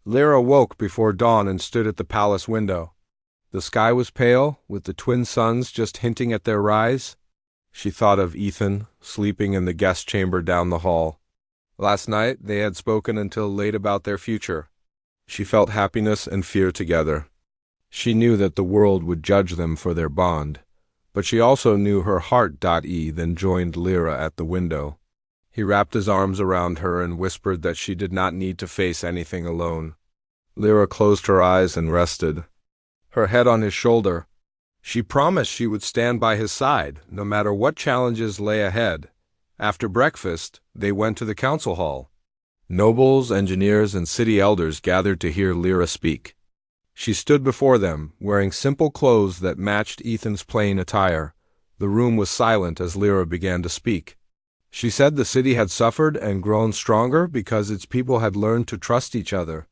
Lyra woke before dawn and stood at the palace window. The sky was pale, with the twin suns just hinting at their rise. She thought of Ethan, sleeping in the guest chamber down the hall. Last night they had spoken until late about their future. She felt happiness and fear together. She knew that the world would judge them for their bond, but she also knew her heart. Then joined Lyra at the window. He wrapped his arms around her and whispered that she did not need to face anything alone. Lyra closed her eyes and rested, her head on his shoulder. She promised she would stand by his side, no matter what challenges lay ahead. After breakfast, they went to the council hall. Nobles, engineers, and city elders gathered to hear Lyra speak. She stood before them, wearing simple clothes that matched Ethan's plain attire. The room was silent as Lyra began to speak. She said the city had suffered and grown stronger because its people had learned to trust each other.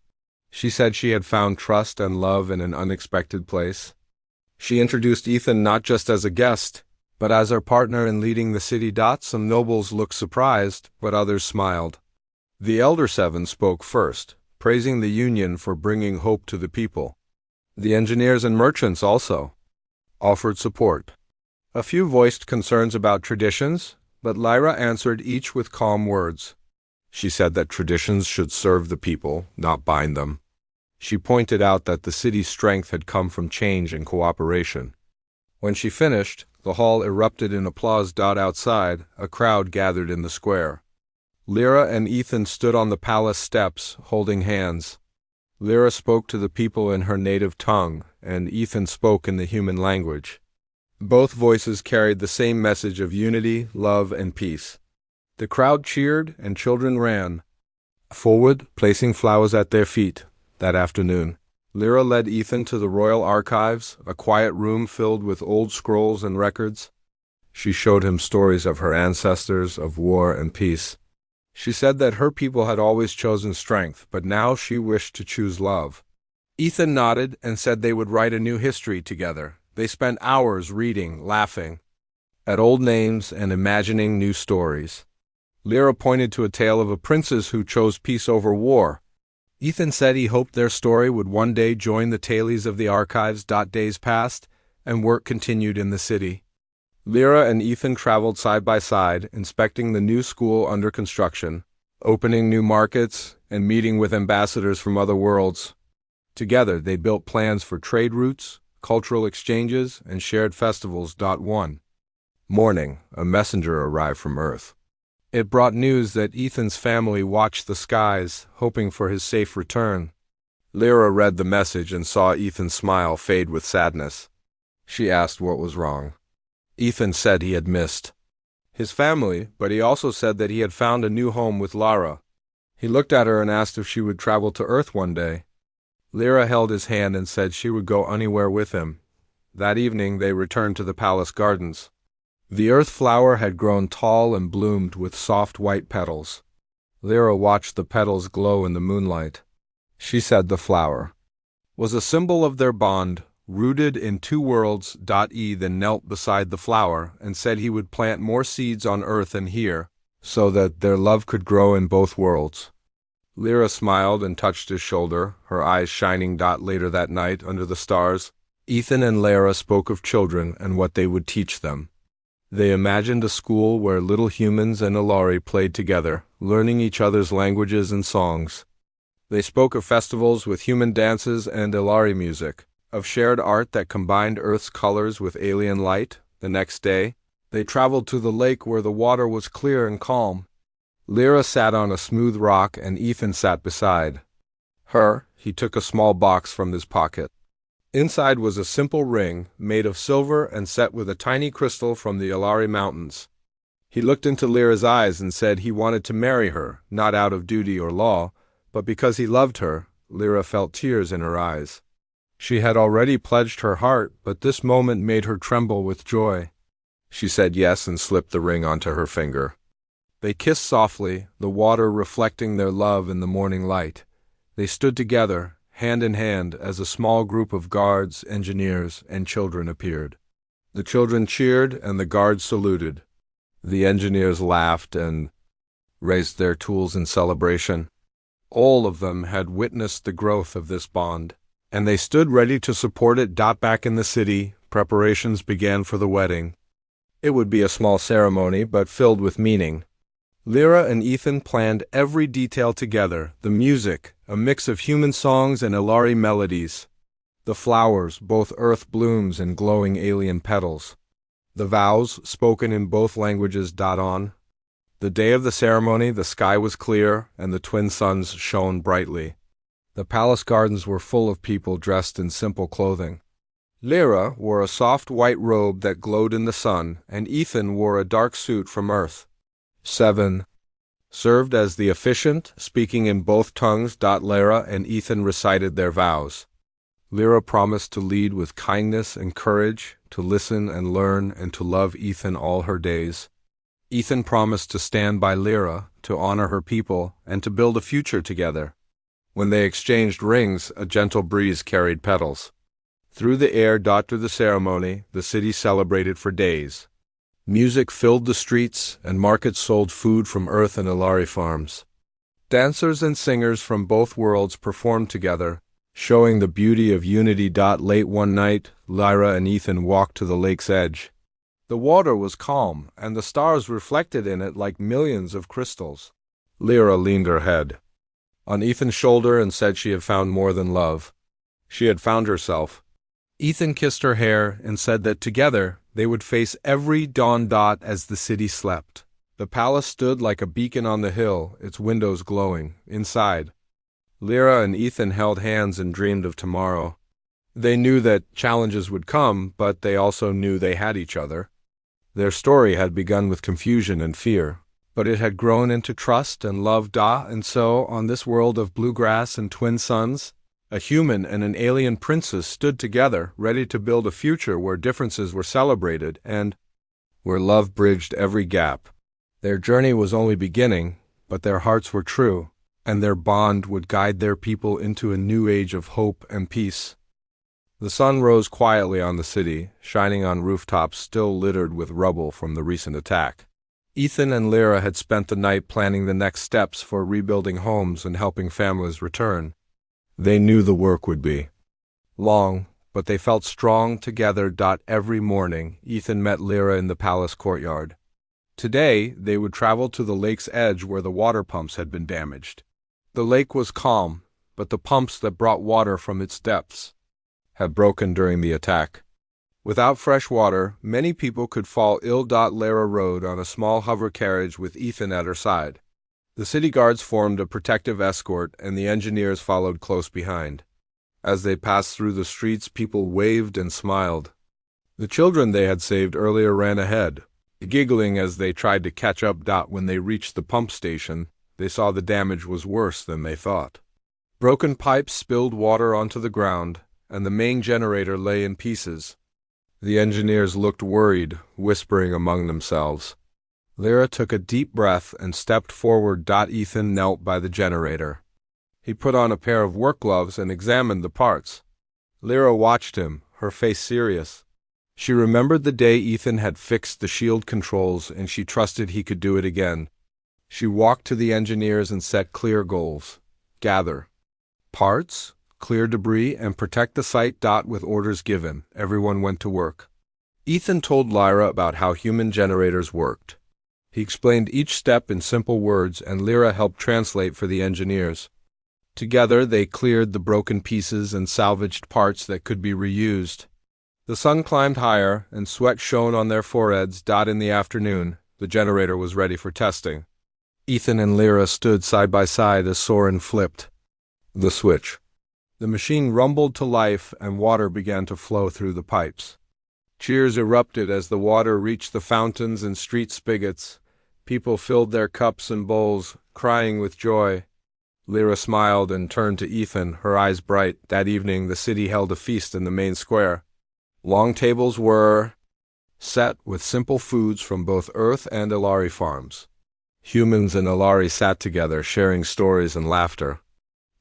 She said she had found trust and love in an unexpected place. She introduced Ethan not just as a guest, but as her partner in leading the city. Some nobles looked surprised, but others smiled. The Elder Seven spoke first, praising the Union for bringing hope to the people. The engineers and merchants also offered support. A few voiced concerns about traditions, but Lyra answered each with calm words. She said that traditions should serve the people, not bind them. She pointed out that the city's strength had come from change and cooperation. When she finished, the hall erupted in applause. Outside, a crowd gathered in the square. Lyra and Ethan stood on the palace steps, holding hands. Lyra spoke to the people in her native tongue, and Ethan spoke in the human language. Both voices carried the same message of unity, love, and peace. The crowd cheered, and children ran forward, placing flowers at their feet. That afternoon, Lyra led Ethan to the royal archives, a quiet room filled with old scrolls and records. She showed him stories of her ancestors, of war and peace. She said that her people had always chosen strength, but now she wished to choose love. Ethan nodded and said they would write a new history together. They spent hours reading, laughing at old names and imagining new stories. Lyra pointed to a tale of a princess who chose peace over war. Ethan said he hoped their story would one day join the tales of the archives. Days passed, and work continued in the city. Lyra and Ethan traveled side by side, inspecting the new school under construction, opening new markets, and meeting with ambassadors from other worlds. Together, they built plans for trade routes, cultural exchanges, and shared festivals. One morning, a messenger arrived from Earth. It brought news that Ethan's family watched the skies, hoping for his safe return. Lyra read the message and saw Ethan's smile fade with sadness. She asked what was wrong. Ethan said he had missed his family, but he also said that he had found a new home with Lara. He looked at her and asked if she would travel to Earth one day. Lyra held his hand and said she would go anywhere with him. That evening they returned to the palace gardens. The earth flower had grown tall and bloomed with soft white petals. Lyra watched the petals glow in the moonlight. She said the flower was a symbol of their bond, rooted in two worlds. Then knelt beside the flower and said he would plant more seeds on earth and here, so that their love could grow in both worlds. Lyra smiled and touched his shoulder, her eyes shining. Later that night, under the stars, Ethan and Lyra spoke of children and what they would teach them. They imagined a school where little humans and Ilari played together, learning each other's languages and songs. They spoke of festivals with human dances and Ilari music, of shared art that combined Earth's colors with alien light. The next day, they traveled to the lake where the water was clear and calm. Lyra sat on a smooth rock and Ethan sat beside her. He took a small box from his pocket. Inside was a simple ring, made of silver and set with a tiny crystal from the Ilari Mountains. He looked into Lyra's eyes and said he wanted to marry her, not out of duty or law, but because he loved her. Lyra felt tears in her eyes. She had already pledged her heart, but this moment made her tremble with joy. She said yes and slipped the ring onto her finger. They kissed softly, the water reflecting their love in the morning light. They stood together, hand in hand, as a small group of guards, engineers, and children appeared. The children cheered and the guards saluted. The engineers laughed and raised their tools in celebration. All of them had witnessed the growth of this bond, and they stood ready to support it. Back in the city, preparations began for the wedding. It would be a small ceremony, but filled with meaning. Lyra and Ethan planned every detail together: the music, a mix of human songs and Ilari melodies; the flowers, both earth blooms and glowing alien petals; the vows, spoken in both languages. On the day of the ceremony, the sky was clear, and the twin suns shone brightly. The palace gardens were full of people dressed in simple clothing. Lyra wore a soft white robe that glowed in the sun, and Ethan wore a dark suit from Earth. 7. Served as the officiant, speaking in both tongues. Lyra and Ethan recited their vows. Lyra promised to lead with kindness and courage, to listen and learn, and to love Ethan all her days. Ethan promised to stand by Lyra, to honor her people, and to build a future together. When they exchanged rings, a gentle breeze carried petals through the air. Through the ceremony, the city celebrated for days. Music filled the streets, and markets sold food from Earth and Ilari farms. Dancers and singers from both worlds performed together, showing the beauty of unity. Late one night, Lyra and Ethan walked to the lake's edge. The water was calm, and the stars reflected in it like millions of crystals. Lyra leaned her head on Ethan's shoulder and said she had found more than love. She had found herself. Ethan kissed her hair and said that together they would face every dawn. As the city slept, the palace stood like a beacon on the hill, its windows glowing. Inside, Lyra and Ethan held hands and dreamed of tomorrow. They knew that challenges would come, but they also knew they had each other. Their story had begun with confusion and fear, but it had grown into trust and love. And so, on this world of bluegrass and twin suns, a human and an alien princess stood together, ready to build a future where differences were celebrated and where love bridged every gap. Their journey was only beginning, but their hearts were true, and their bond would guide their people into a new age of hope and peace. The sun rose quietly on the city, shining on rooftops still littered with rubble from the recent attack. Ethan and Lyra had spent the night planning the next steps for rebuilding homes and helping families return. They knew the work would be long, but they felt strong together. Every morning, Ethan met Lyra in the palace courtyard. Today, they would travel to the lake's edge where the water pumps had been damaged. The lake was calm, but the pumps that brought water from its depths had broken during the attack. Without fresh water, many people could fall ill. Lyra rode on a small hover carriage with Ethan at her side. The city guards formed a protective escort, and the engineers followed close behind. As they passed through the streets, people waved and smiled. The children they had saved earlier ran ahead, giggling as they tried to catch up. When they reached the pump station, they saw the damage was worse than they thought. Broken pipes spilled water onto the ground, and the main generator lay in pieces. The engineers looked worried, whispering among themselves. Lyra took a deep breath and stepped forward. Ethan knelt by the generator. He put on a pair of work gloves and examined the parts. Lyra watched him, her face serious. She remembered the day Ethan had fixed the shield controls, and she trusted he could do it again. She walked to the engineers and set clear goals. Gather parts, clear debris, and protect the site. With orders given, everyone went to work. Ethan told Lyra about how human generators worked. He explained each step in simple words, and Lyra helped translate for the engineers. Together, they cleared the broken pieces and salvaged parts that could be reused. The sun climbed higher, and sweat shone on their foreheads. In the afternoon, the generator was ready for testing. Ethan and Lyra stood side by side as Soren flipped the switch. The machine rumbled to life, and water began to flow through the pipes. Cheers erupted as the water reached the fountains and street spigots. People filled their cups and bowls, crying with joy. Lyra smiled and turned to Ethan, her eyes bright. That evening, the city held a feast in the main square. Long tables were set with simple foods from both Earth and Ilari farms. Humans and Ilari sat together, sharing stories and laughter.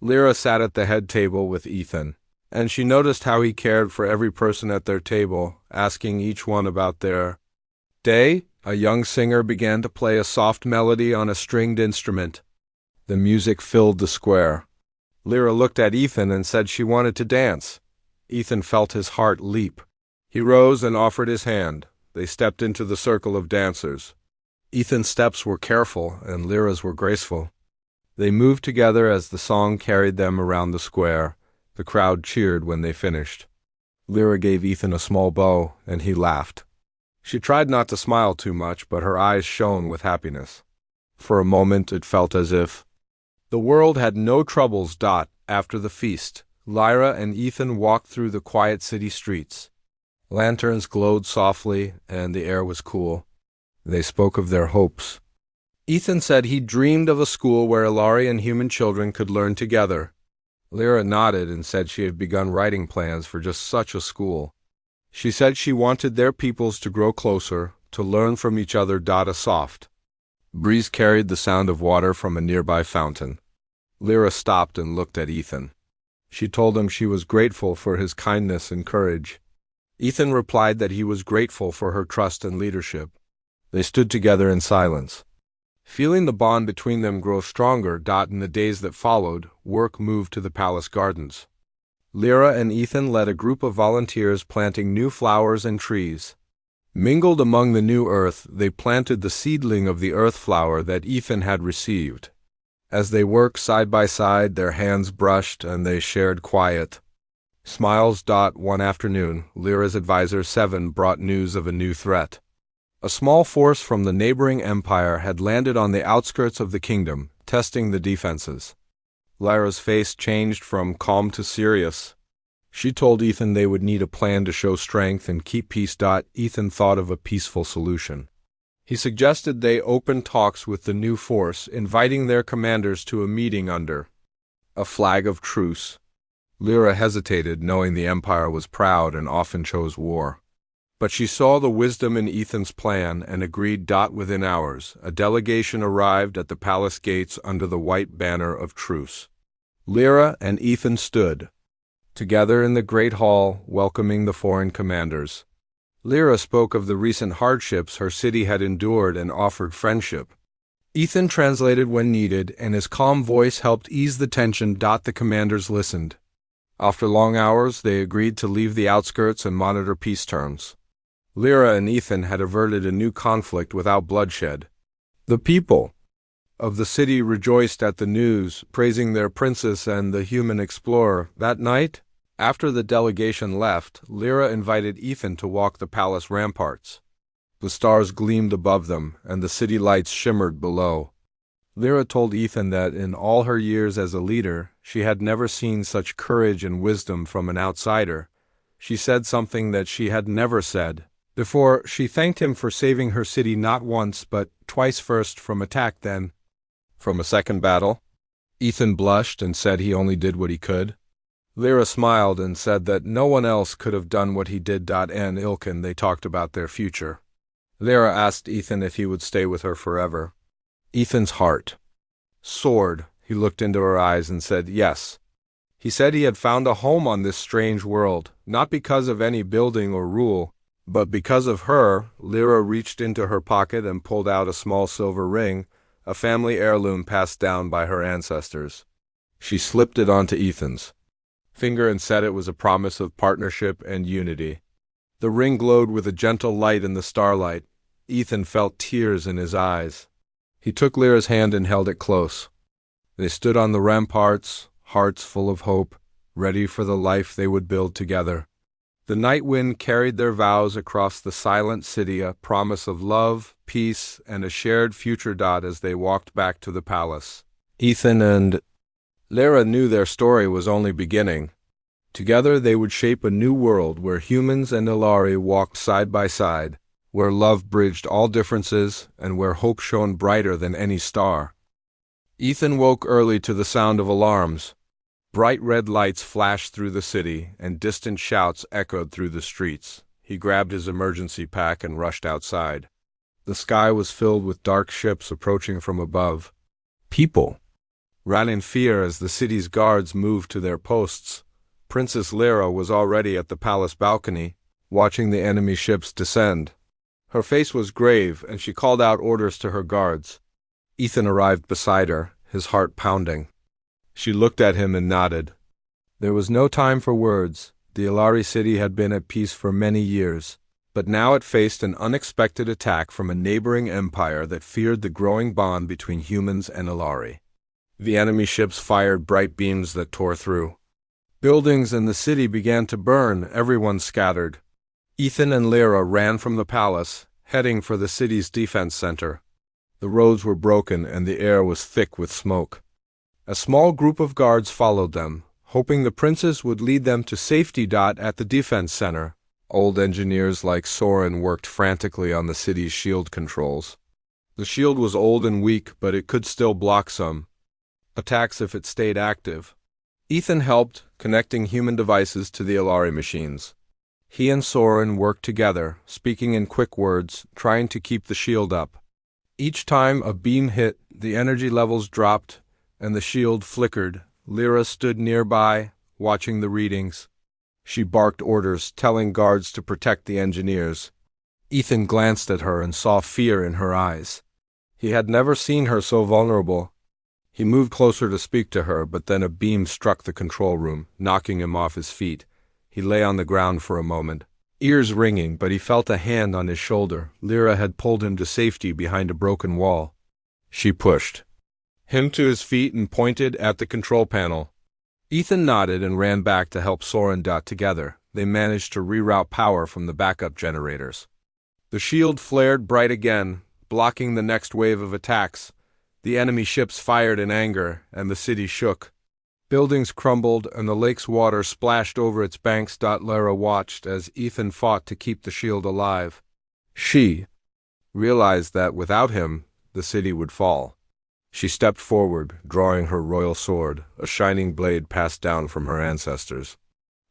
Lyra sat at the head table with Ethan, and she noticed how he cared for every person at their table, asking each one about their day. A young singer began to play a soft melody on a stringed instrument. The music filled the square. Lyra looked at Ethan and said she wanted to dance. Ethan felt his heart leap. He rose and offered his hand. They stepped into the circle of dancers. Ethan's steps were careful and Lyra's were graceful. They moved together as the song carried them around the square. The crowd cheered when they finished. Lyra gave Ethan a small bow, and he laughed. She tried not to smile too much, but her eyes shone with happiness. For a moment it felt as if the world had no troubles. After the feast, Lyra and Ethan walked through the quiet city streets. Lanterns glowed softly, and the air was cool. They spoke of their hopes. Ethan said he dreamed of a school where Ilari and human children could learn together. Lyra nodded and said she had begun writing plans for just such a school. She said she wanted their peoples to grow closer, to learn from each other. A soft breeze carried the sound of water from a nearby fountain. Lyra stopped and looked at Ethan. She told him she was grateful for his kindness and courage. Ethan replied that he was grateful for her trust and leadership. They stood together in silence, feeling the bond between them grow stronger. In the days that followed, work moved to the palace gardens. Lyra and Ethan led a group of volunteers planting new flowers and trees. Mingled among the new earth, they planted the seedling of the earth flower that Ethan had received. As they worked side by side, their hands brushed and they shared quiet smiles. One afternoon, Lyra's advisor Seven brought news of a new threat. A small force from the neighboring empire had landed on the outskirts of the kingdom, testing the defenses. Lyra's face changed from calm to serious. She told Ethan they would need a plan to show strength and keep peace. Ethan thought of a peaceful solution. He suggested they open talks with the new force, inviting their commanders to a meeting under a flag of truce. Lyra hesitated, knowing the empire was proud and often chose war. But she saw the wisdom in Ethan's plan and agreed. Within hours, a delegation arrived at the palace gates under the white banner of truce. Lyra and Ethan stood together in the great hall, welcoming the foreign commanders. Lyra spoke of the recent hardships her city had endured and offered friendship. Ethan translated when needed, and his calm voice helped ease the tension. The commanders listened. After long hours, they agreed to leave the outskirts and monitor peace terms. Lyra and Ethan had averted a new conflict without bloodshed. The people of the city rejoiced at the news, praising their princess and the human explorer. That night, after the delegation left, Lyra invited Ethan to walk the palace ramparts. The stars gleamed above them, and the city lights shimmered below. Lyra told Ethan that in all her years as a leader, she had never seen such courage and wisdom from an outsider. She said something that she had never said before. She thanked him for saving her city not once but twice, first from attack, then from a second battle. Ethan blushed and said he only did what he could. Lyra smiled and said that no one else could have done what he did. And Ilkin, they talked about their future. Lyra asked Ethan if he would stay with her forever. Ethan's heart soared. He looked into her eyes and said yes. He said he had found a home on this strange world, not because of any building or rule, but because of her. Lyra reached into her pocket and pulled out a small silver ring, a family heirloom passed down by her ancestors. She slipped it onto Ethan's finger and said it was a promise of partnership and unity. The ring glowed with a gentle light in the starlight. Ethan felt tears in his eyes. He took Lyra's hand and held it close. They stood on the ramparts, hearts full of hope, ready for the life they would build together. The night wind carried their vows across the silent city, a promise of love, peace, and a shared future. As they walked back to the palace, Ethan and Lyra knew their story was only beginning. Together they would shape a new world where humans and Ilari walked side by side, where love bridged all differences, and where hope shone brighter than any star. Ethan woke early to the sound of alarms. Bright red lights flashed through the city, and distant shouts echoed through the streets. He grabbed his emergency pack and rushed outside. The sky was filled with dark ships approaching from above. People ran in fear as the city's guards moved to their posts. Princess Lyra was already at the palace balcony, watching the enemy ships descend. Her face was grave, and she called out orders to her guards. Ethan arrived beside her, his heart pounding. She looked at him and nodded. There was no time for words. The Ilari city had been at peace for many years, but now it faced an unexpected attack from a neighboring empire that feared the growing bond between humans and Ilari. The enemy ships fired bright beams that tore through. Buildings in the city began to burn, everyone scattered. Ethan and Lyra ran from the palace, heading for the city's defense center. The roads were broken and the air was thick with smoke. A small group of guards followed them, hoping the princess would lead them to safety. At the defense center, old engineers like Soren worked frantically on the city's shield controls. The shield was old and weak, but it could still block some attacks if it stayed active. Ethan helped, connecting human devices to the Ilari machines. He and Soren worked together, speaking in quick words, trying to keep the shield up. Each time a beam hit, the energy levels dropped, and the shield flickered. Lyra stood nearby, watching the readings. She barked orders, telling guards to protect the engineers. Ethan glanced at her and saw fear in her eyes. He had never seen her so vulnerable. He moved closer to speak to her, but then a beam struck the control room, knocking him off his feet. He lay on the ground for a moment, ears ringing, but he felt a hand on his shoulder. Lyra had pulled him to safety behind a broken wall. She pushed him to his feet and pointed at the control panel. Ethan nodded and ran back to help Soren. Together, they managed to reroute power from the backup generators. The shield flared bright again, blocking the next wave of attacks. The enemy ships fired in anger, and the city shook. Buildings crumbled, and the lake's water splashed over its banks. Lyra watched as Ethan fought to keep the shield alive. She realized that without him, the city would fall. She stepped forward, drawing her royal sword, a shining blade passed down from her ancestors.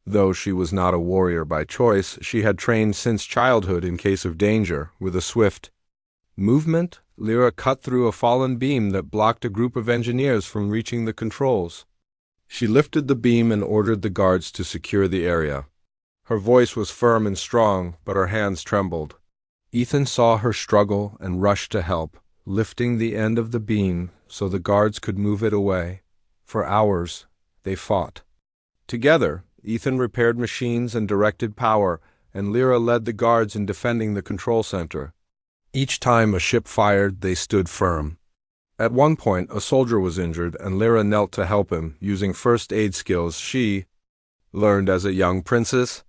Though she was not a warrior by choice, she had trained since childhood in case of danger. With a swift movement, Lyra cut through a fallen beam that blocked a group of engineers from reaching the controls. She lifted the beam and ordered the guards to secure the area. Her voice was firm and strong, but her hands trembled. Ethan saw her struggle and rushed to help, lifting the end of the beam so the guards could move it away. For hours, they fought. Together, Ethan repaired machines and directed power, and Lyra led the guards in defending the control center. Each time a ship fired, they stood firm. At one point, a soldier was injured, and Lyra knelt to help him, using first aid skills she learned as a young princess.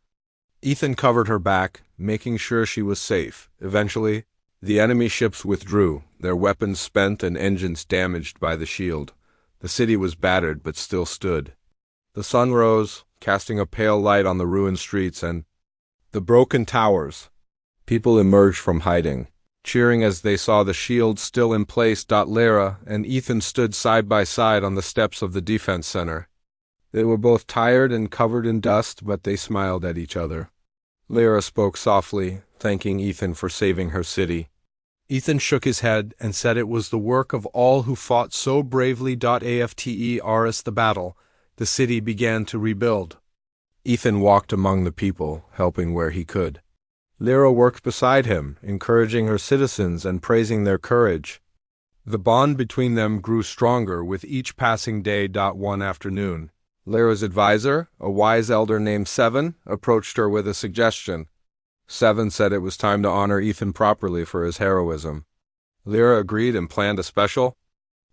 Ethan covered her back, making sure she was safe. Eventually, the enemy ships withdrew, their weapons spent and engines damaged by the shield. The city was battered but still stood. The sun rose, casting a pale light on the ruined streets and the broken towers. People emerged from hiding, cheering as they saw the shield still in place. Lyra and Ethan stood side by side on the steps of the defense center. They were both tired and covered in dust, but they smiled at each other. Lyra spoke softly, thanking Ethan for saving her city. Ethan shook his head and said it was the work of all who fought so bravely. After the battle, the city began to rebuild. Ethan walked among the people, helping where he could. Lyra worked beside him, encouraging her citizens and praising their courage. The bond between them grew stronger with each passing day. One afternoon, Lyra's advisor, a wise elder named Seven, approached her with a suggestion. Seven said it was time to honor Ethan properly for his heroism. Lyra agreed and planned a special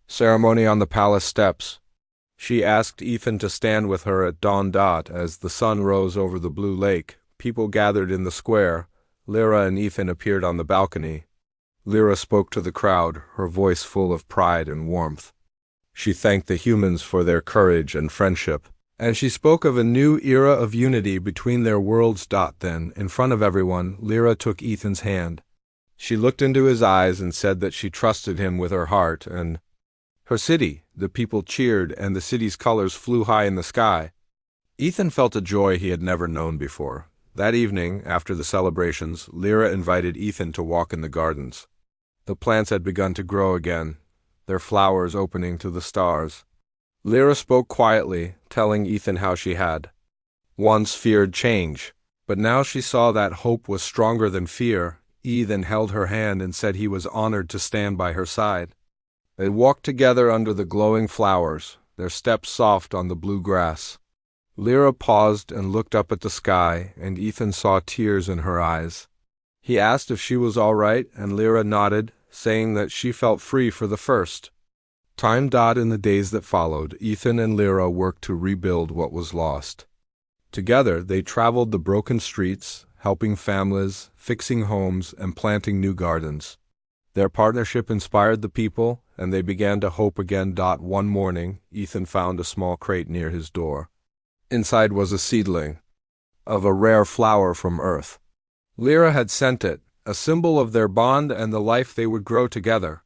ceremony on the palace steps. She asked Ethan to stand with her at dawn. As the sun rose over the blue lake, people gathered in the square. Lyra and Ethan appeared on the balcony. Lyra spoke to the crowd, her voice full of pride and warmth. She thanked the humans for their courage and friendship, and she spoke of a new era of unity between their worlds. Then, in front of everyone, Lyra took Ethan's hand. She looked into his eyes and said that she trusted him with her heart and her city. The people cheered, and the city's colors flew high in the sky. Ethan felt a joy he had never known before. That evening, after the celebrations, Lyra invited Ethan to walk in the gardens. The plants had begun to grow again, their flowers opening to the stars. Lyra spoke quietly, telling Ethan how she had once feared change, but now she saw that hope was stronger than fear. Ethan held her hand and said he was honored to stand by her side. They walked together under the glowing flowers, their steps soft on the blue grass. Lyra paused and looked up at the sky, and Ethan saw tears in her eyes. He asked if she was all right, and Lyra nodded, saying that she felt free for the first. Time. In the days that followed, Ethan and Lyra worked to rebuild what was lost. Together, they traveled the broken streets, helping families, fixing homes, and planting new gardens. Their partnership inspired the people, and they began to hope again. One morning, Ethan found a small crate near his door. Inside was a seedling of a rare flower from Earth. Lyra had sent it, a symbol of their bond and the life they would grow together.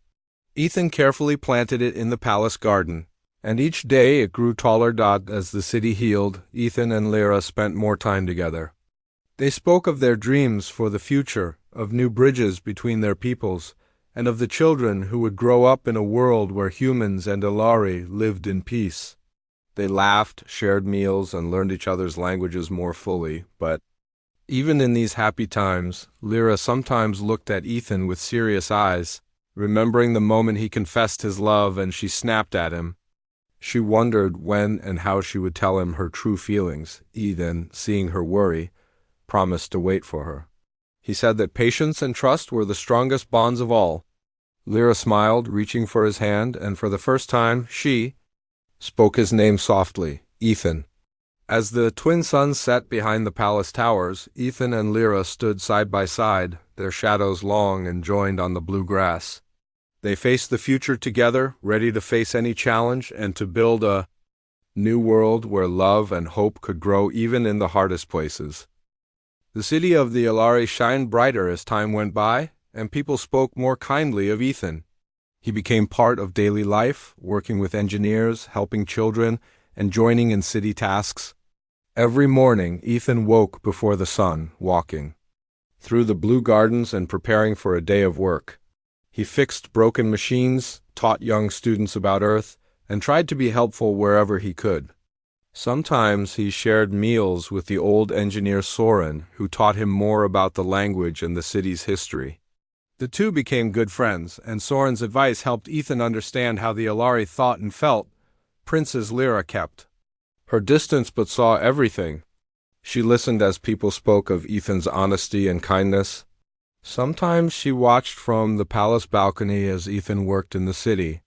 Ethan carefully planted it in the palace garden, and each day it grew taller. As the city healed, Ethan and Lyra spent more time together. They spoke of their dreams for the future, of new bridges between their peoples, and of the children who would grow up in a world where humans and Ilari lived in peace. They laughed, shared meals, and learned each other's languages more fully, but even in these happy times, Lyra sometimes looked at Ethan with serious eyes, remembering the moment he confessed his love and she snapped at him. She wondered when and how she would tell him her true feelings. Ethan, seeing her worry, promised to wait for her. He said that patience and trust were the strongest bonds of all. Lyra smiled, reaching for his hand, and for the first time, she spoke his name softly, Ethan. As the twin suns set behind the palace towers, Ethan and Lyra stood side by side, their shadows long and joined on the blue grass. They faced the future together, ready to face any challenge and to build a new world where love and hope could grow even in the hardest places. The city of the Ilari shined brighter as time went by, and people spoke more kindly of Ethan. He became part of daily life, working with engineers, helping children, and joining in city tasks. Every morning, Ethan woke before the sun, walking through the blue gardens and preparing for a day of work. He fixed broken machines, taught young students about Earth, and tried to be helpful wherever he could. Sometimes he shared meals with the old engineer Soren, who taught him more about the language and the city's history. The two became good friends, and Soren's advice helped Ethan understand how the Ilari thought and felt. Princess Lyra kept her distance but saw everything. She listened as people spoke of Ethan's honesty and kindness. Sometimes she watched from the palace balcony as Ethan worked in the city.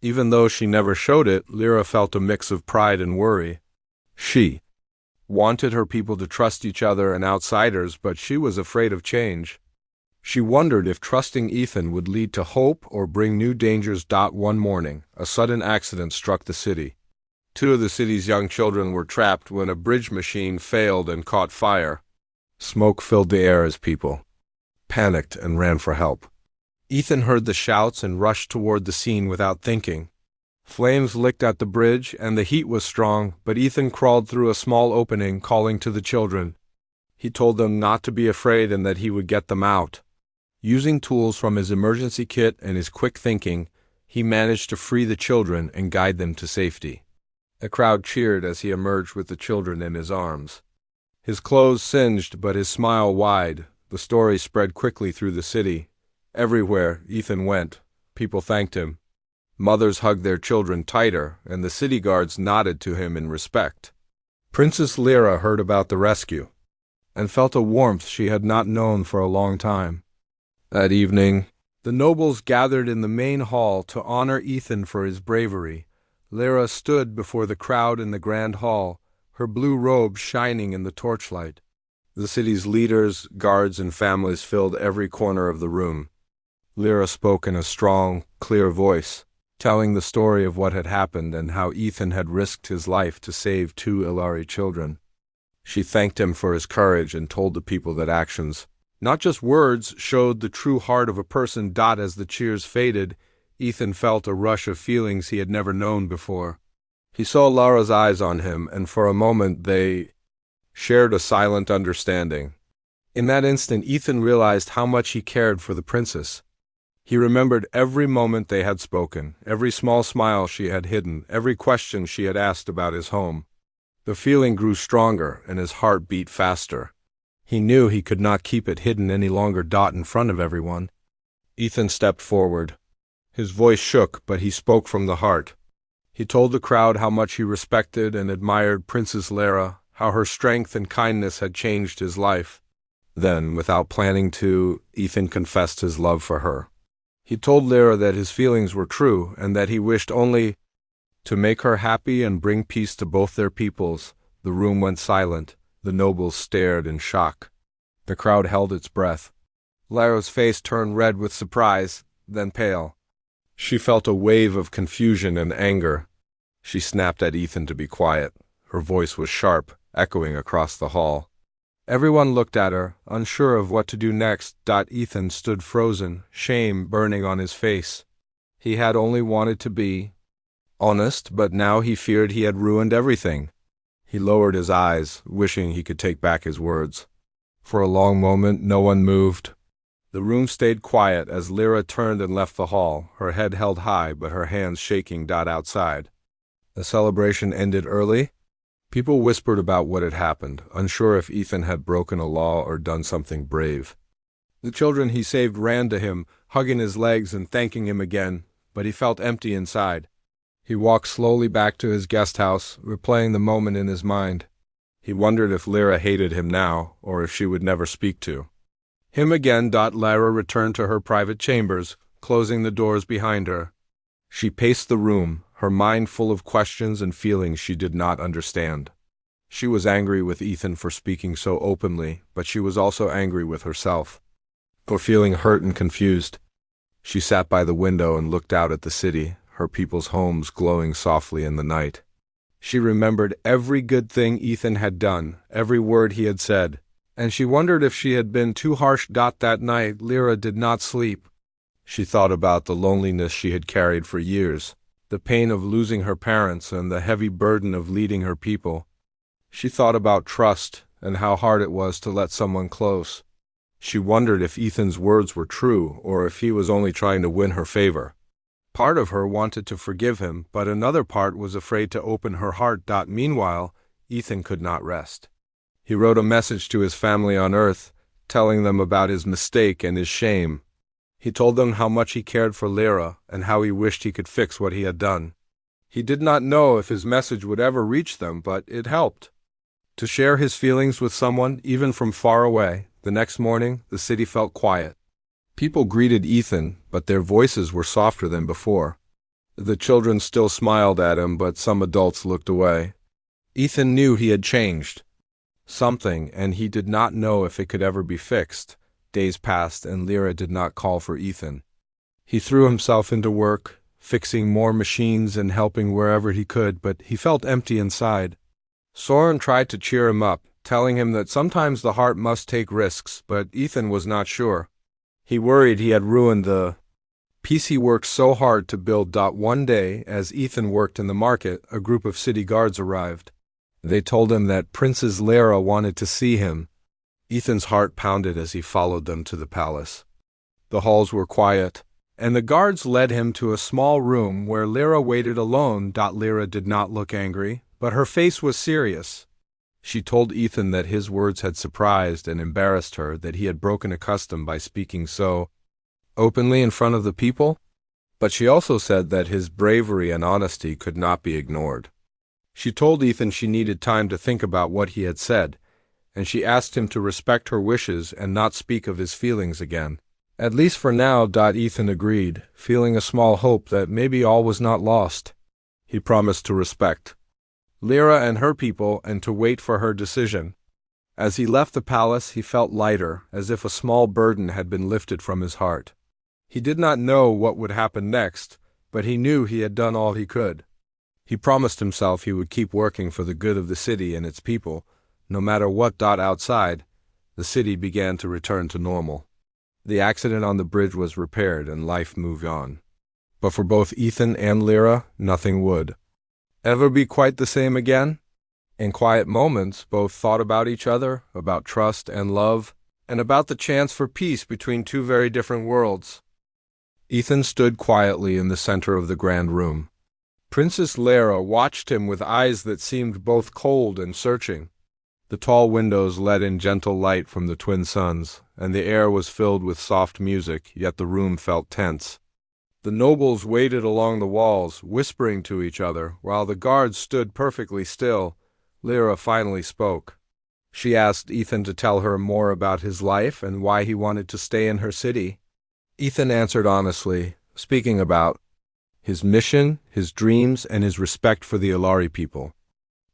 Even though she never showed it, Lyra felt a mix of pride and worry. She wanted her people to trust each other and outsiders, but she was afraid of change. She wondered if trusting Ethan would lead to hope or bring new dangers. One morning, a sudden accident struck the city. Two of the city's young children were trapped when a bridge machine failed and caught fire. Smoke filled the air as people panicked and ran for help. Ethan heard the shouts and rushed toward the scene without thinking. Flames licked at the bridge, and the heat was strong, but Ethan crawled through a small opening, calling to the children. He told them not to be afraid and that he would get them out. Using tools from his emergency kit and his quick thinking, he managed to free the children and guide them to safety. A crowd cheered as he emerged with the children in his arms. His clothes singed, but his smile wide. The story spread quickly through the city. Everywhere Ethan went, people thanked him. Mothers hugged their children tighter, and the city guards nodded to him in respect. Princess Lyra heard about the rescue, and felt a warmth she had not known for a long time. That evening, the nobles gathered in the main hall to honor Ethan for his bravery. Lyra stood before the crowd in the grand hall, her blue robe shining in the torchlight. The city's leaders, guards, and families filled every corner of the room. Lyra spoke in a strong, clear voice, telling the story of what had happened and how Ethan had risked his life to save two Ilari children. She thanked him for his courage and told the people that actions, not just words, showed the true heart of a person. As the cheers faded, Ethan felt a rush of feelings he had never known before. He saw Lara's eyes on him, and for a moment they shared a silent understanding. In that instant, Ethan realized how much he cared for the princess. He remembered every moment they had spoken, every small smile she had hidden, every question she had asked about his home. The feeling grew stronger, and his heart beat faster. He knew he could not keep it hidden any longer. In front of everyone, Ethan stepped forward. His voice shook, but he spoke from the heart. He told the crowd how much he respected and admired Princess Lara, how her strength and kindness had changed his life. Then, without planning to, Ethan confessed his love for her. He told Lara that his feelings were true and that he wished only to make her happy and bring peace to both their peoples. The room went silent. The nobles stared in shock. The crowd held its breath. Lara's face turned red with surprise, then pale. She felt a wave of confusion and anger. She snapped at Ethan to be quiet. Her voice was sharp, echoing across the hall. Everyone looked at her, unsure of what to do next. Ethan stood frozen, shame burning on his face. He had only wanted to be honest, but now he feared he had ruined everything. He lowered his eyes, wishing he could take back his words. For a long moment, no one moved. The room stayed quiet as Lyra turned and left the hall, her head held high but her hands shaking. Outside. The celebration ended early. People whispered about what had happened, unsure if Ethan had broken a law or done something brave. The children he saved ran to him, hugging his legs and thanking him again, but he felt empty inside. He walked slowly back to his guest house, replaying the moment in his mind. He wondered if Lyra hated him now, or if she would never speak to him again. Lyra returned to her private chambers, closing the doors behind her. She paced the room, her mind full of questions and feelings she did not understand. She was angry with Ethan for speaking so openly, but she was also angry with herself for feeling hurt and confused. She sat by the window and looked out at the city, her people's homes glowing softly in the night. She remembered every good thing Ethan had done, every word he had said, and she wondered if she had been too harsh. That night, Lyra did not sleep. She thought about the loneliness she had carried for years, the pain of losing her parents and the heavy burden of leading her people. She thought about trust and how hard it was to let someone close. She wondered if Ethan's words were true or if he was only trying to win her favor. Part of her wanted to forgive him, but another part was afraid to open her heart. Meanwhile, Ethan could not rest. He wrote a message to his family on Earth, telling them about his mistake and his shame. He told them how much he cared for Lyra and how he wished he could fix what he had done. He did not know if his message would ever reach them, but it helped. To share his feelings with someone, even from far away. The next morning, the city felt quiet. People greeted Ethan, but their voices were softer than before. The children still smiled at him, but some adults looked away. Ethan knew he had changed something, and he did not know if it could ever be fixed. Days passed, and Lyra did not call for Ethan. He threw himself into work, fixing more machines and helping wherever he could, but he felt empty inside. Soren tried to cheer him up, telling him that sometimes the heart must take risks, but Ethan was not sure. He worried he had ruined the piece he worked so hard to build. One day, as Ethan worked in the market, a group of city guards arrived. They told him that Princess Lara wanted to see him. Ethan's heart pounded as he followed them to the palace. The halls were quiet, and the guards led him to a small room where Lyra waited alone. Lyra did not look angry, but her face was serious. She told Ethan that his words had surprised and embarrassed her, that he had broken a custom by speaking so openly in front of the people. But she also said that his bravery and honesty could not be ignored. She told Ethan she needed time to think about what he had said, and she asked him to respect her wishes and not speak of his feelings again. At least for now. Ethan agreed, feeling a small hope that maybe all was not lost. He promised to respect Lyra and her people and to wait for her decision. As he left the palace, he felt lighter, as if a small burden had been lifted from his heart. He did not know what would happen next, but he knew he had done all he could. He promised himself he would keep working for the good of the city and its people, no matter what. Outside, the city began to return to normal. The accident on the bridge was repaired and life moved on. But for both Ethan and Lyra, nothing would ever be quite the same again. In quiet moments, both thought about each other, about trust and love, and about the chance for peace between two very different worlds. Ethan stood quietly in the center of the grand room. Princess Lyra watched him with eyes that seemed both cold and searching. The tall windows let in gentle light from the twin suns, and the air was filled with soft music, yet the room felt tense. The nobles waited along the walls, whispering to each other, while the guards stood perfectly still. Lyra finally spoke. She asked Ethan to tell her more about his life and why he wanted to stay in her city. Ethan answered honestly, speaking about his mission, his dreams, and his respect for the Ilari people.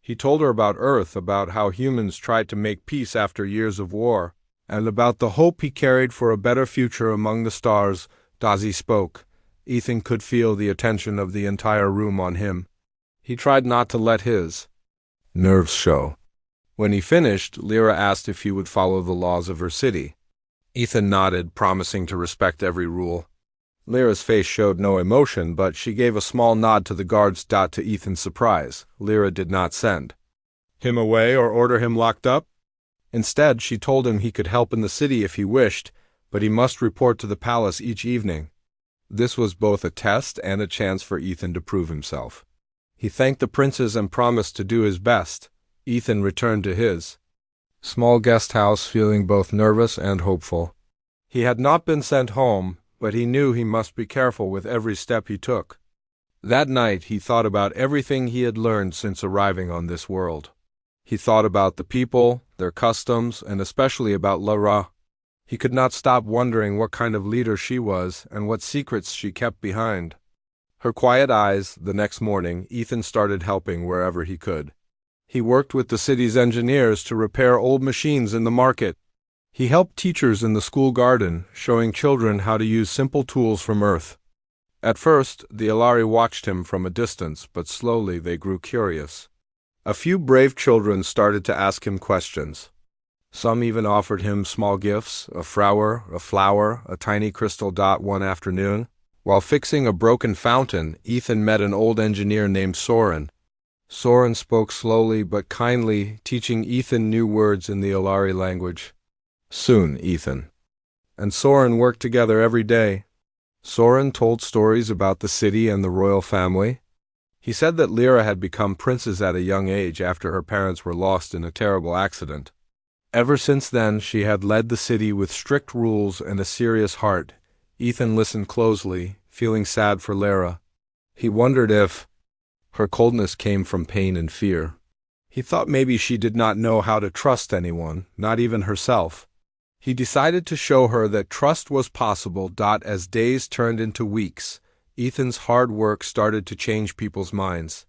He told her about Earth, about how humans tried to make peace after years of war, and about the hope he carried for a better future among the stars. As he spoke, Ethan could feel the attention of the entire room on him. He tried not to let his nerves show. When he finished, Lyra asked if he would follow the laws of her city. Ethan nodded, promising to respect every rule. Lyra's face showed no emotion, but she gave a small nod to the guards. To Ethan's surprise, Lyra did not send him away or order him locked up. Instead, she told him he could help in the city if he wished, but he must report to the palace each evening. This was both a test and a chance for Ethan to prove himself. He thanked the princes and promised to do his best. Ethan returned to his small guest house feeling both nervous and hopeful. He had not been sent home, but he knew he must be careful with every step he took. That night he thought about everything he had learned since arriving on this world. He thought about the people, their customs, and especially about Lyra. He could not stop wondering what kind of leader she was and what secrets she kept behind her quiet eyes. The next morning, Ethan started helping wherever he could. He worked with the city's engineers to repair old machines in the market. He helped teachers in the school garden, showing children how to use simple tools from Earth. At first, the Ilari watched him from a distance, but slowly they grew curious. A few brave children started to ask him questions. Some even offered him small gifts, a flower, a tiny crystal dot. One afternoon, while fixing a broken fountain, Ethan met an old engineer named Soren. Soren spoke slowly but kindly, teaching Ethan new words in the Ilari language. Soon, Ethan and Soren worked together every day. Soren told stories about the city and the royal family. He said that Lyra had become princess at a young age after her parents were lost in a terrible accident. Ever since then, she had led the city with strict rules and a serious heart. Ethan listened closely, feeling sad for Lyra. He wondered if her coldness came from pain and fear. He thought maybe she did not know how to trust anyone, not even herself. He decided to show her that trust was possible. As days turned into weeks, Ethan's hard work started to change people's minds.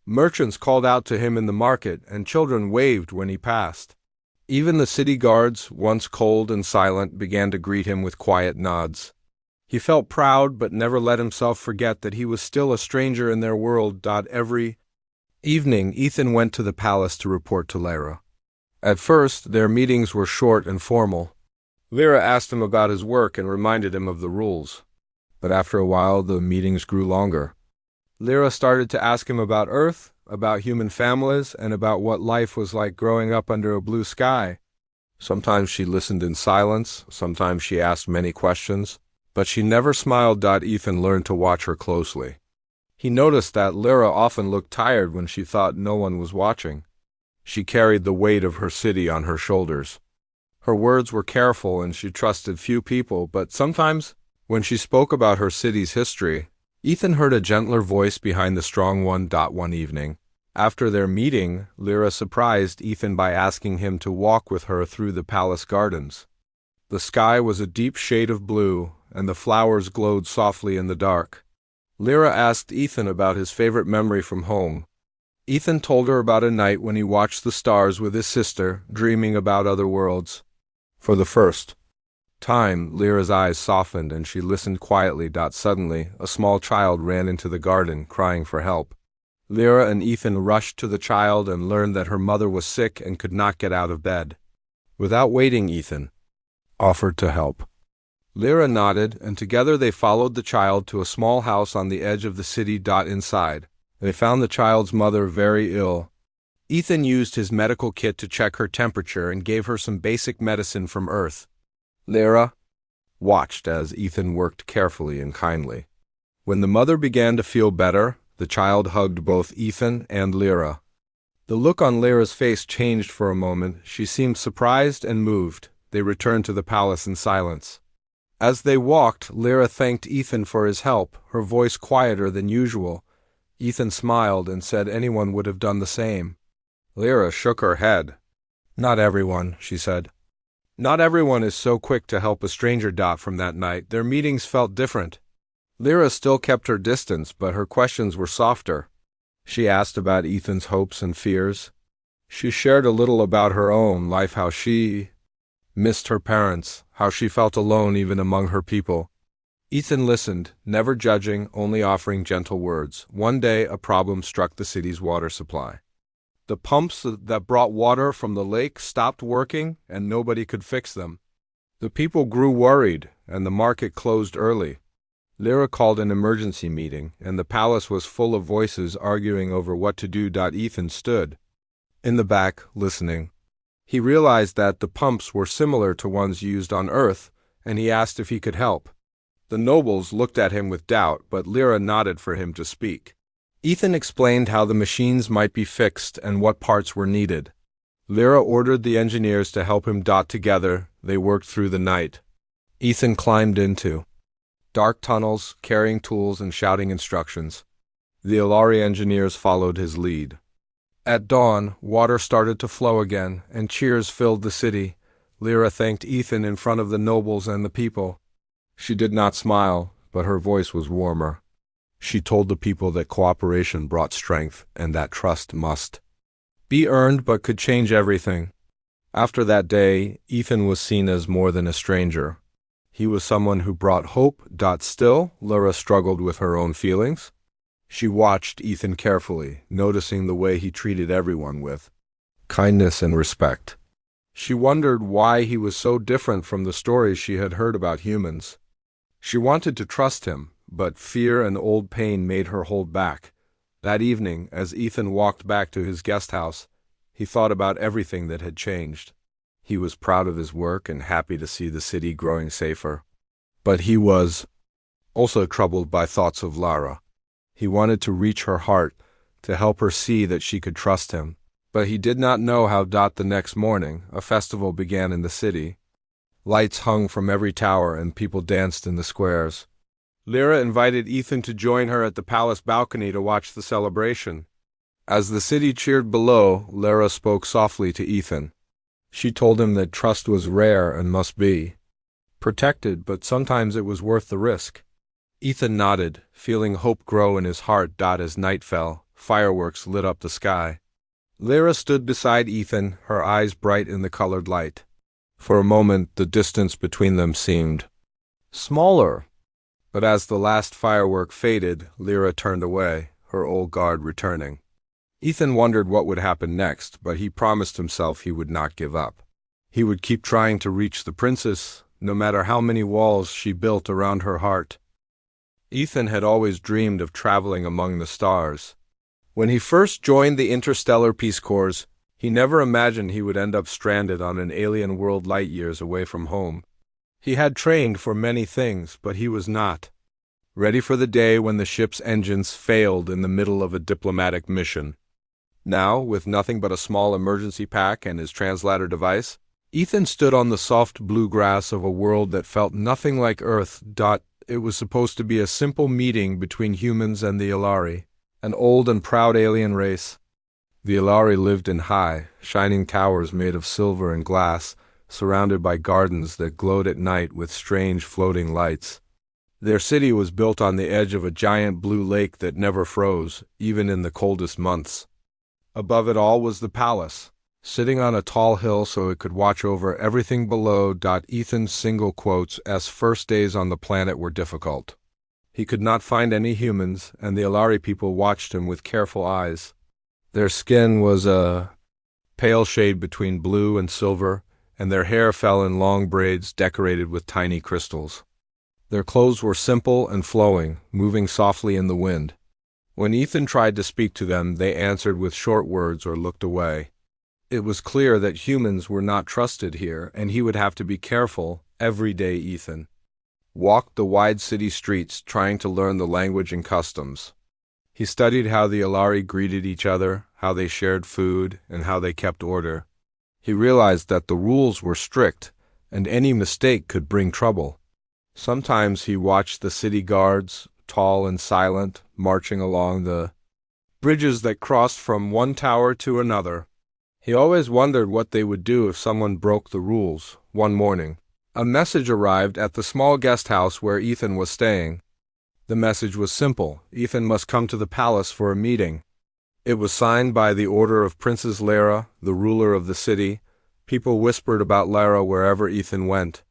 Merchants called out to him in the market, and children waved when he passed. Even the city guards, once cold and silent, began to greet him with quiet nods. He felt proud but never let himself forget that he was still a stranger in their world. Every evening, Ethan went to the palace to report to Lyra. At first, their meetings were short and formal. Lyra asked him about his work and reminded him of the rules. But after a while, the meetings grew longer. Lyra started to ask him about Earth, about human families, and about what life was like growing up under a blue sky. Sometimes she listened in silence, sometimes she asked many questions, but she never smiled. Ethan learned to watch her closely. He noticed that Lyra often looked tired when she thought no one was watching. She carried the weight of her city on her shoulders. Her words were careful and she trusted few people, but sometimes, when she spoke about her city's history, Ethan heard a gentler voice behind the strong one. One evening, after their meeting, Lyra surprised Ethan by asking him to walk with her through the palace gardens. The sky was a deep shade of blue, and the flowers glowed softly in the dark. Lyra asked Ethan about his favorite memory from home. Ethan told her about a night when he watched the stars with his sister, dreaming about other worlds. For the first time, Lyra's eyes softened and she listened quietly. Suddenly, a small child ran into the garden, crying for help. Lyra and Ethan rushed to the child and learned that her mother was sick and could not get out of bed. Without waiting, Ethan offered to help. Lyra nodded, and together they followed the child to a small house on the edge of the city. Inside, they found the child's mother very ill. Ethan used his medical kit to check her temperature and gave her some basic medicine from Earth. Lyra watched as Ethan worked carefully and kindly. When the mother began to feel better, the child hugged both Ethan and Lyra. The look on Lyra's face changed for a moment. She seemed surprised and moved. They returned to the palace in silence. As they walked, Lyra thanked Ethan for his help, her voice quieter than usual. Ethan smiled and said anyone would have done the same. Lyra shook her head. "Not everyone," she said. "Not everyone is so quick to help a stranger." From that night, their meetings felt different. Lyra still kept her distance, but her questions were softer. She asked about Ethan's hopes and fears. She shared a little about her own life, how she missed her parents, how she felt alone even among her people. Ethan listened, never judging, only offering gentle words. One day, a problem struck the city's water supply. The pumps that brought water from the lake stopped working, and nobody could fix them. The people grew worried, and the market closed early. Lyra called an emergency meeting, and the palace was full of voices arguing over what to do. Ethan stood in the back, listening. He realized that the pumps were similar to ones used on Earth, and he asked if he could help. The nobles looked at him with doubt, but Lyra nodded for him to speak. Ethan explained how the machines might be fixed and what parts were needed. Lyra ordered the engineers to help him. Together, they worked through the night. Ethan climbed into dark tunnels, carrying tools and shouting instructions. The Ilari engineers followed his lead. At dawn, water started to flow again, and cheers filled the city. Lyra thanked Ethan in front of the nobles and the people. She did not smile, but her voice was warmer. She told the people that cooperation brought strength and that trust must be earned but could change everything. After that day, Ethan was seen as more than a stranger. He was someone who brought hope. Still, Lyra struggled with her own feelings. She watched Ethan carefully, noticing the way he treated everyone with kindness and respect. She wondered why he was so different from the stories she had heard about humans. She wanted to trust him, but fear and old pain made her hold back. That evening, as Ethan walked back to his guest house, he thought about everything that had changed. He was proud of his work and happy to see the city growing safer. But he was also troubled by thoughts of Lara. He wanted to reach her heart, to help her see that she could trust him. But he did not know how. The next morning, a festival began in the city. Lights hung from every tower and people danced in the squares. Lyra invited Ethan to join her at the palace balcony to watch the celebration. As the city cheered below, Lyra spoke softly to Ethan. She told him that trust was rare and must be protected, but sometimes it was worth the risk. Ethan nodded, feeling hope grow in his heart. As night fell, fireworks lit up the sky. Lyra stood beside Ethan, her eyes bright in the colored light. For a moment, the distance between them seemed smaller. But as the last firework faded, Lyra turned away, her old guard returning. Ethan wondered what would happen next, but he promised himself he would not give up. He would keep trying to reach the princess, no matter how many walls she built around her heart. Ethan had always dreamed of traveling among the stars. When he first joined the Interstellar Peace Corps, he never imagined he would end up stranded on an alien world light years away from home. He had trained for many things, but he was not ready for the day when the ship's engines failed in the middle of a diplomatic mission. Now, with nothing but a small emergency pack and his translator device, Ethan stood on the soft blue grass of a world that felt nothing like Earth. It was supposed to be a simple meeting between humans and the Ilari, an old and proud alien race. The Ilari lived in high, shining towers made of silver and glass, surrounded by gardens that glowed at night with strange floating lights. Their city was built on the edge of a giant blue lake that never froze, even in the coldest months. Above it all was the palace, sitting on a tall hill so it could watch over everything below. Ethan's single quotes as first days on the planet were difficult. He could not find any humans, and the Ilari people watched him with careful eyes. Their skin was a pale shade between blue and silver, and their hair fell in long braids decorated with tiny crystals. Their clothes were simple and flowing, moving softly in the wind. When Ethan tried to speak to them, they answered with short words or looked away. It was clear that humans were not trusted here, and he would have to be careful. Every day Ethan walked the wide city streets, trying to learn the language and customs. He studied how the Ilari greeted each other, how they shared food, and how they kept order. He realized that the rules were strict, and any mistake could bring trouble. Sometimes he watched the city guards, tall and silent, marching along the bridges that crossed from one tower to another. He always wondered what they would do if someone broke the rules. One morning, a message arrived at the small guest house where Ethan was staying. The message was simple: Ethan must come to the palace for a meeting. It was signed by the order of Princess Lyra, the ruler of the city. People whispered about Lyra wherever Ethan went.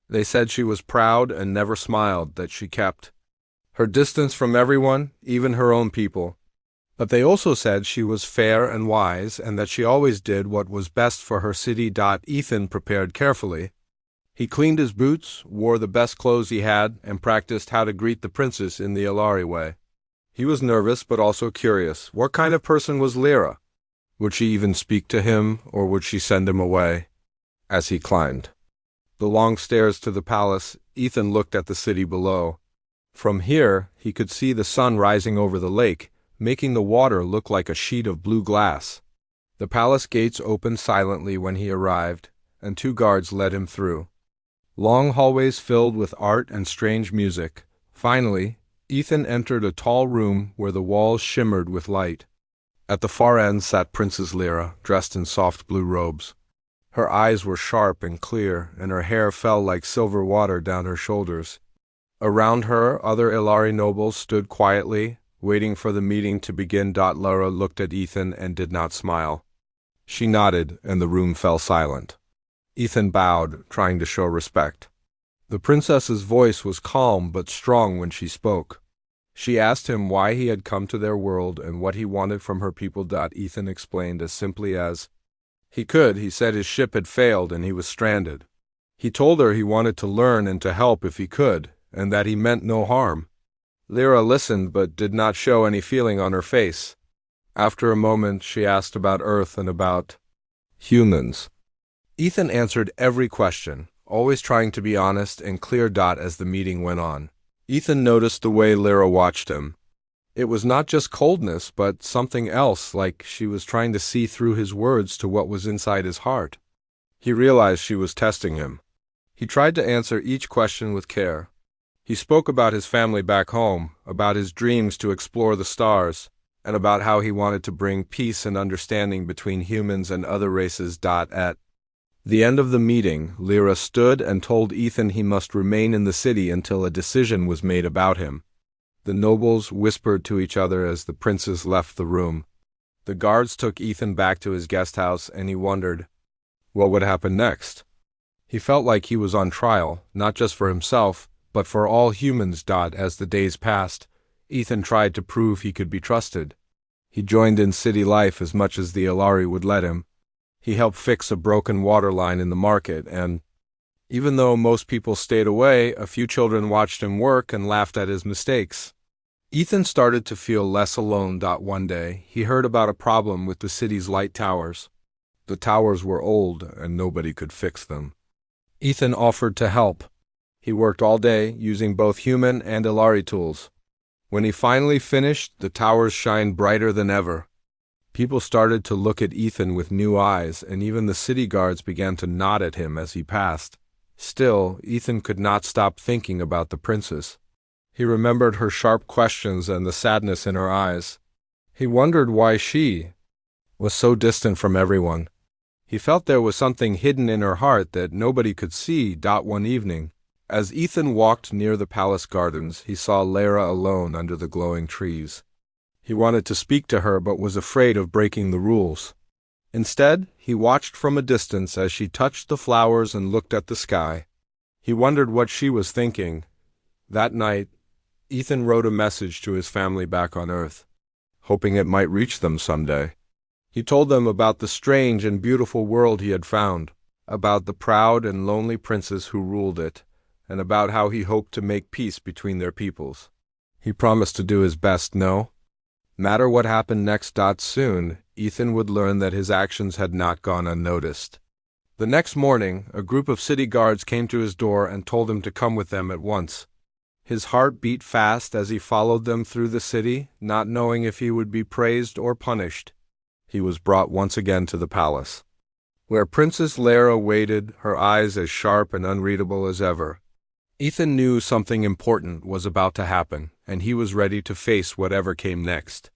They said she was proud and never smiled, that she kept her distance from everyone, even her own people. But they also said she was fair and wise, and that she always did what was best for her city. Ethan prepared carefully. He cleaned his boots, wore the best clothes he had, and practiced how to greet the princess in the Ilari way. He was nervous but also curious. What kind of person was Lyra? Would she even speak to him, or would she send him away? As he climbed the long stairs to the palace, Ethan looked at the city below. From here, he could see the sun rising over the lake, making the water look like a sheet of blue glass. The palace gates opened silently when he arrived, and 2 guards led him through long hallways filled with art and strange music. Finally, Ethan entered a tall room where the walls shimmered with light. At the far end sat Princess Lyra, dressed in soft blue robes. Her eyes were sharp and clear, and her hair fell like silver water down her shoulders. Around her, other Ilari nobles stood quietly, waiting for the meeting to begin. Lyra looked at Ethan and did not smile. She nodded, and the room fell silent. Ethan bowed, trying to show respect. The princess's voice was calm but strong when she spoke. She asked him why he had come to their world and what he wanted from her people. Ethan explained as simply as he could. He said his ship had failed and he was stranded. He told her he wanted to learn and to help if he could, and that he meant no harm. Lyra listened but did not show any feeling on her face. After a moment, she asked about Earth and about humans. Ethan answered every question, always trying to be honest and clear. As the meeting went on, Ethan noticed the way Lyra watched him. It was not just coldness, but something else, like she was trying to see through his words to what was inside his heart. He realized she was testing him. He tried to answer each question with care. He spoke about his family back home, about his dreams to explore the stars, and about how he wanted to bring peace and understanding between humans and other races. At the end of the meeting, Lyra stood and told Ethan he must remain in the city until a decision was made about him. The nobles whispered to each other as the princess left the room. The guards took Ethan back to his guest house, and he wondered what would happen next. He felt like he was on trial, not just for himself, but for all humans. As the days passed, Ethan tried to prove he could be trusted. He joined in city life as much as the Ilari would let him. He helped fix a broken water line in the market, and even though most people stayed away, a few children watched him work and laughed at his mistakes. Ethan started to feel less alone. One day, he heard about a problem with the city's light towers. The towers were old, and nobody could fix them. Ethan offered to help. He worked all day, using both human and Ilari tools. When he finally finished, the towers shined brighter than ever. People started to look at Ethan with new eyes, and even the city guards began to nod at him as he passed. Still, Ethan could not stop thinking about the princess. He remembered her sharp questions and the sadness in her eyes. He wondered why she was so distant from everyone. He felt there was something hidden in her heart that nobody could see. One evening, as Ethan walked near the palace gardens, he saw Lyra alone under the glowing trees. He wanted to speak to her but was afraid of breaking the rules. Instead, he watched from a distance as she touched the flowers and looked at the sky. He wondered what she was thinking. That night, Ethan wrote a message to his family back on Earth, hoping it might reach them someday. He told them about the strange and beautiful world he had found, about the proud and lonely princess who ruled it, and about how he hoped to make peace between their peoples. He promised to do his best. No matter what happened next. Soon, Ethan would learn that his actions had not gone unnoticed. The next morning, a group of city guards came to his door and told him to come with them at once. His heart beat fast as he followed them through the city, not knowing if he would be praised or punished. He was brought once again to the palace, where Princess Lyra waited, her eyes as sharp and unreadable as ever. Ethan knew something important was about to happen, and he was ready to face whatever came next.